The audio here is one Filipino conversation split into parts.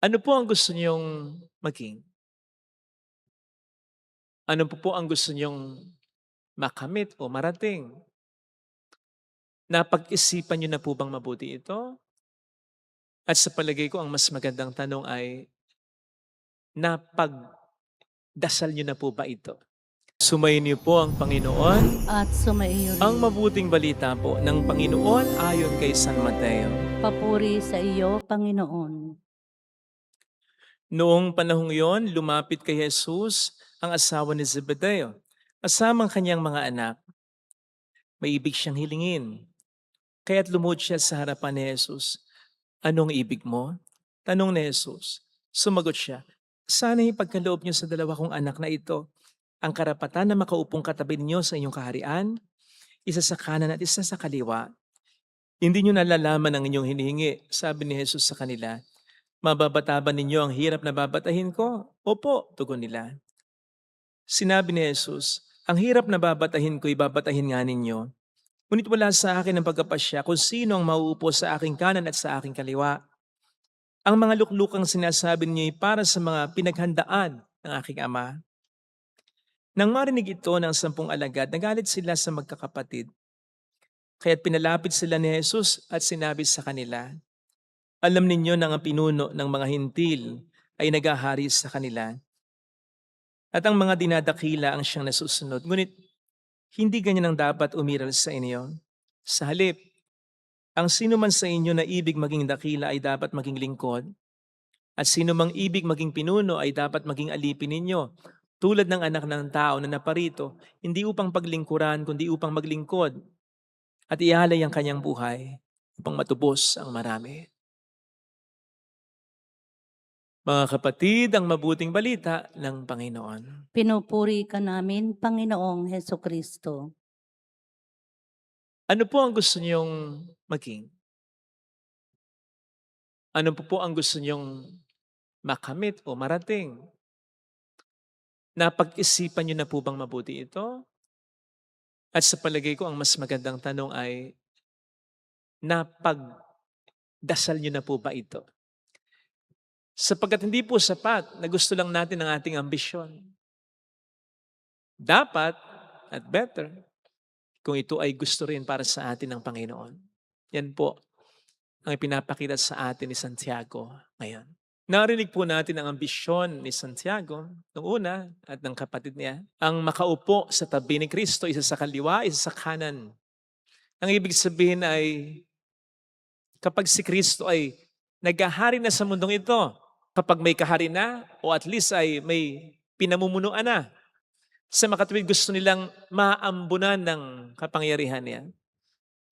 Ano po ang gusto niyong maging? Ano po ang gusto niyong makamit o marating? Napag-isipan niyo na po bang mabuti ito? At sa palagay ko ang mas magandang tanong ay, napagdasal niyo na po ba ito? Sumayin niyo po ang Panginoon. At sumaiyo Ang rin. mabuting balita po ng Panginoon ayon kay San Mateo. Papuri sa iyo, Panginoon. Noong panahong iyon, lumapit kay Jesus ang asawa ni Zebedeo, kasamang kanyang mga anak. May ibig siyang hilingin. Kaya't lumuhod siya sa harapan ni Jesus. Anong ibig mo? Tanong ni Jesus. Sumagot siya, sana ipagkaloob niyo sa dalawa kong anak na ito ang karapatan na makaupong katabi ninyo sa inyong kaharian, isa sa kanan at isa sa kaliwa. Hindi niyo nalalaman ang inyong hinihingi, sabi ni Jesus sa kanila. Mababata ba ninyo ang hirap na babatahin ko? Opo, tugon nila. Sinabi ni Jesus, ang hirap na babatahin ko, ibabatahin nga ninyo. Ngunit wala sa akin ang pagkapasya kung sino ang mauupo sa aking kanan at sa aking kaliwa. Ang mga luklukang sinasabi niyo ay para sa mga pinaghandaan ng aking ama. Nang marinig ito ng 10 alagad, nagalit sila sa magkakapatid. Kaya't pinalapit sila ni Jesus at sinabi sa kanila, alam ninyo na ang pinuno ng mga hintil ay nagahari sa kanila at ang mga dinadakila ang siyang nasusunod. Ngunit hindi ganyan ang dapat umiral sa inyo. Sa halip, ang sino man sa inyo na ibig maging dakila ay dapat maging lingkod, at sino mang ibig maging pinuno ay dapat maging alipin ninyo, tulad ng anak ng tao na naparito, hindi upang paglingkuran, kundi upang maglingkod, at ialay ang kanyang buhay upang matubos ang marami. Mga kapatid, ang mabuting balita ng Panginoon. Pinupuri ka namin, Panginoong Heso Kristo. Ano po ang gusto niyong maging? Ano po ang gusto niyong makamit o marating? Napag-isipan niyo na po bang mabuti ito? At sa palagay ko ang mas magandang tanong ay, napagdasal niyo na po ba ito? Sapagkat hindi po sapat na gusto lang natin ang ating ambisyon. Dapat at better kung ito ay gusto rin para sa atin ng Panginoon. Yan po ang ipinapakita sa atin ni Santiago ngayon. Narinig po natin ang ambisyon ni Santiago noong una at ng kapatid niya, ang makaupo sa tabi ni Kristo, isa sa kaliwa, isa sa kanan. Ang ibig sabihin ay kapag si Kristo ay naghahari na sa mundong ito, kapag may kahari na o at least ay may pinamumunuan na, sa makatuwid gusto nilang maambunan ng kapangyarihan niya.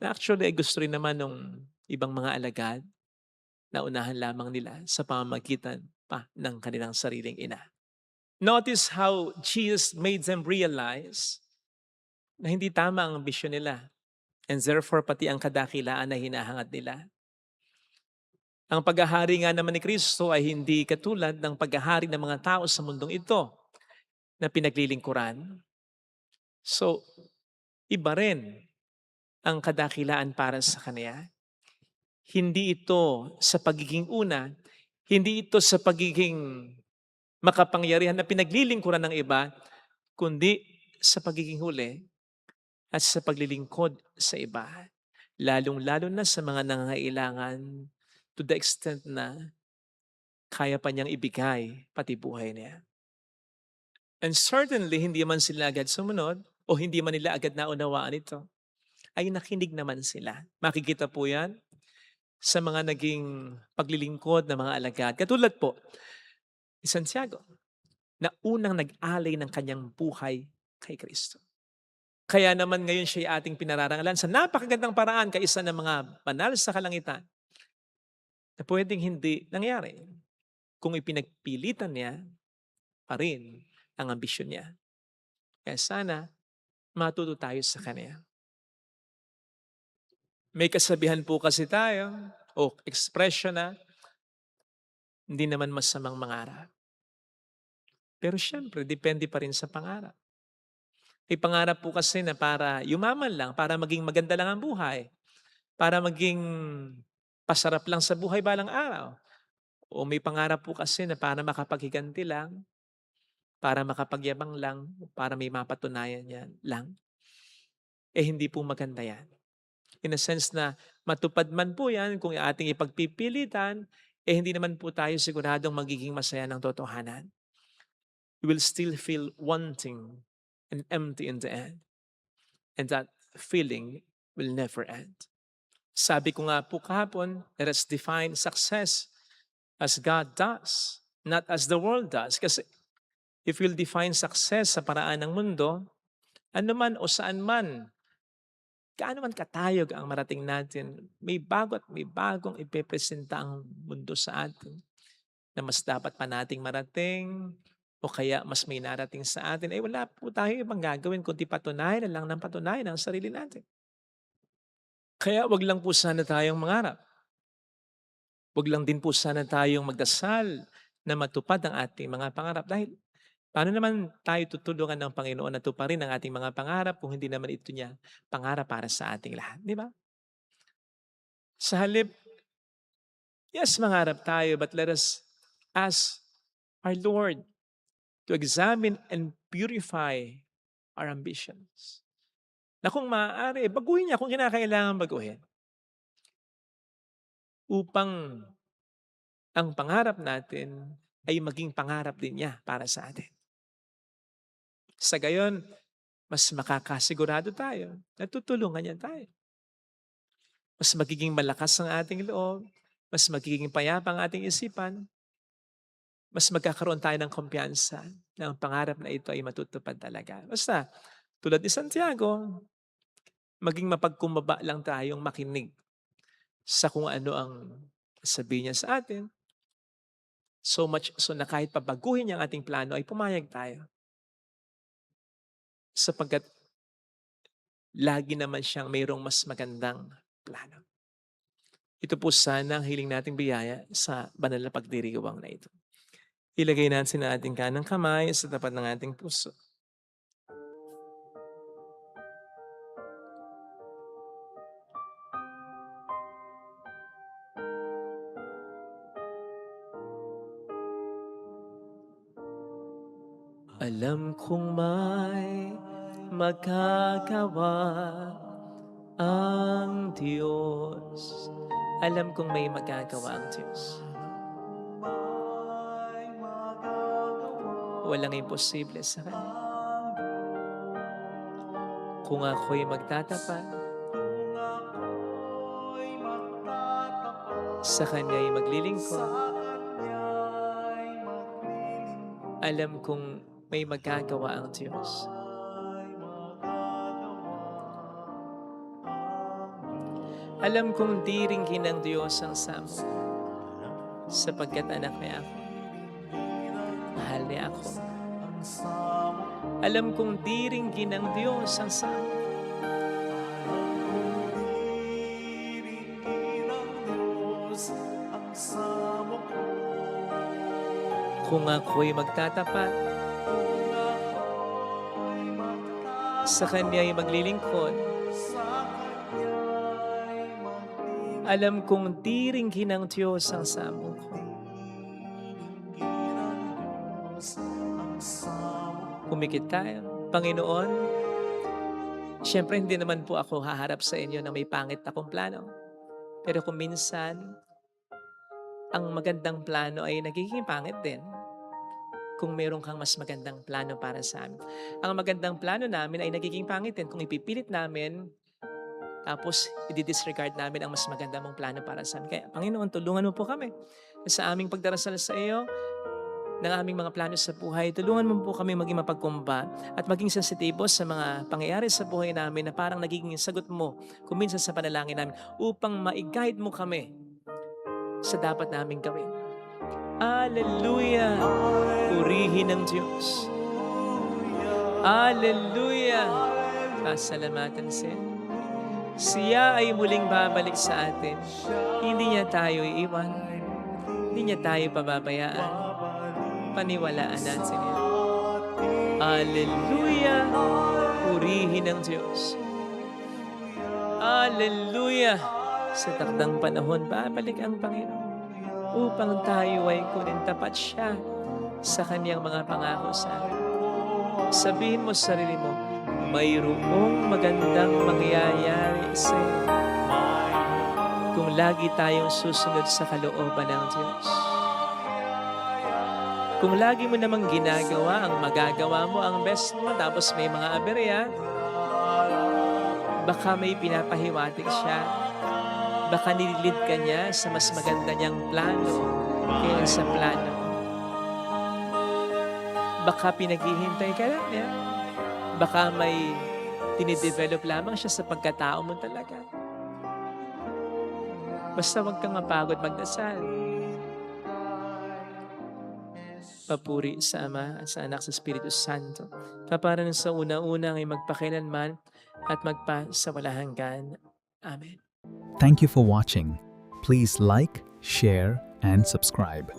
Actually ay gusto rin naman ng ibang mga alagad, naunahan lamang nila sa pamamagitan pa ng kanilang sariling ina. Notice how Jesus made them realize na hindi tama ang ambisyon nila, and therefore pati ang kadakilaan na hinahangad nila. Ang paghahari nga naman ni Kristo ay hindi katulad ng paghahari ng mga tao sa mundong ito na pinaglilingkuran. So, iba rin ang kadakilaan para sa Kanya. Hindi ito sa pagiging una, hindi ito sa pagiging makapangyarihan na pinaglilingkuran ng iba, kundi sa pagiging huli at sa paglilingkod sa iba. Lalong-lalo na sa mga nangangailangan, to the extent na kaya pa niyang ibigay pati buhay niya. And certainly, hindi man sila agad sumunod o hindi man nila agad naunawaan ito, ay nakinig naman sila. Makikita po yan sa mga naging paglilingkod ng mga alagad. Katulad po ni Santiago, na unang nag-alay ng kanyang buhay kay Kristo. Kaya naman ngayon siya ay ating pinararangalan sa napakagandang paraan kaisa ng mga banal sa kalangitan na pwedeng hindi nangyari kung ipinagpilitan niya pa rin ang ambisyon niya. Kaya sana matuto tayo sa Kanya. May kasabihan po kasi tayo o expression na hindi naman masamang mangarap. Pero syempre, depende pa rin sa pangarap. May pangarap po kasi na para yumaman lang, para maging maganda lang ang buhay, para maging pasarap lang sa buhay balang araw. O may pangarap po kasi na para makapaghiganti lang, para makapagyabang lang, para may mapatunayan yan lang. Hindi po maganda yan. In a sense na matupad man po yan kung ating ipagpipilitan, hindi naman po tayo siguradong magiging masaya ng totohanan. We will still feel wanting and empty in the end. And that feeling will never end. Sabi ko nga po kahapon, let us define success as God does, not as the world does. Kasi if we'll define success sa paraan ng mundo, ano man o saan man, gaano man katayog ang marating natin, may bago at may bagong ipepresenta ang mundo sa atin na mas dapat pa nating marating o kaya mas may narating sa atin, wala po tayo ibang gagawin kundi patunayan na lang ng patunayan ang sarili natin. Kaya wag lang po sana tayong mangarap. Wag lang din po sana tayong magdasal na matupad ang ating mga pangarap dahil paano naman tayo tutulungan ng Panginoon na tuparin ang ating mga pangarap kung hindi naman ito niya pangarap para sa ating lahat, di ba? Sa halip, yes, mangarap tayo, but let us ask our Lord to examine and purify our ambitions. Na kung maaari, baguhin niya kung kinakailangan baguhin. Upang ang pangarap natin ay maging pangarap din niya para sa atin. Sa gayon, mas makakasigurado tayo na tutulungan niya tayo. Mas magiging malakas ang ating loob, mas magiging payapa ang ating isipan, mas magkakaroon tayo ng kumpiyansa na ang pangarap na ito ay matutupad talaga. Basta, tulad ni Santiago, maging mapagkumbaba lang tayong makinig sa kung ano ang sabihin niya sa atin. So much so na kahit pabaguhin niya ang ating plano ay pumayag tayo. Sapagkat lagi naman siyang mayroong mas magandang plano. Ito po sana ang hiling nating biyaya sa banal na pagdiriwang na ito. Ilagay natin sa ating kanang kamay sa tapat ng ating puso. Alam kong may magagawa ang Diyos. Alam kong may magagawa ang Diyos. Walang imposible sa Kanya. Kung ako'y magtatapat, sa Kanya'y maglilingkod, alam kong may magagawa ang Diyos. Alam kong di ringgin ng Diyos ang samo, sapagkat anak niya ako. Mahal niya ako. Alam kong di ringgin ng Diyos ang samo. Kung ako'y magtatapat, sa Kanya'y maglilingkod, alam kong di ringgin ng Diyos ang samo ko. Pumikit tayo. Panginoon, siyempre hindi naman po ako haharap sa inyo na may pangit akong plano. Pero kung minsan, ang magandang plano ay nagiging pangit din kung meron kang mas magandang plano para sa amin. Ang magandang plano namin ay nagiging pangit din kung ipipilit namin tapos i-disregard namin ang mas maganda mong plano para sa amin. Kaya Panginoon, tulungan mo po kami sa aming pagdarasal sa iyo ng aming mga plano sa buhay. Tulungan mo po kami maging mapagkumba at maging sensitibo sa mga pangyayari sa buhay namin na parang nagiging sagot mo kung minsan sa panalangin namin upang ma-guide mo kami sa dapat naming gawin. Hallelujah! Purihin ng Diyos. Hallelujah! Pasalamatan siya. Siya ay muling babalik sa atin. Hindi niya tayo iiwan. Hindi niya tayo pababayaan. Paniwalaan natin yan. Hallelujah! Purihin ng Diyos. Hallelujah! Sa takdang panahon, babalik ang Panginoon. upang tayo ay kunin tapat siya sa kanyang mga pangako sa atin. Sabihin mo sa sarili mo, mayroong magandang mangyayari sa iyo kung lagi tayong susunod sa kalooban ng Diyos. Kung lagi mo namang ginagawa ang magagawa mo, ang best mo, tapos may mga aberya, baka may pinapahiwatig siya. Baka nililid ka niya sa mas maganda niyang plano kaya sa plano mo. Baka pinaghihintay ka lang niya. Baka may tinidevelop lamang siya sa pagkatao mo talaga. Basta huwag kang mapagod magdasal. Papuri sa Ama at sa Anak sa Espiritu Santo. Kaparan sa una-una ay magpakailanman at magpasawalang hanggan. Amen. Thank you for watching. Please like, share, and subscribe.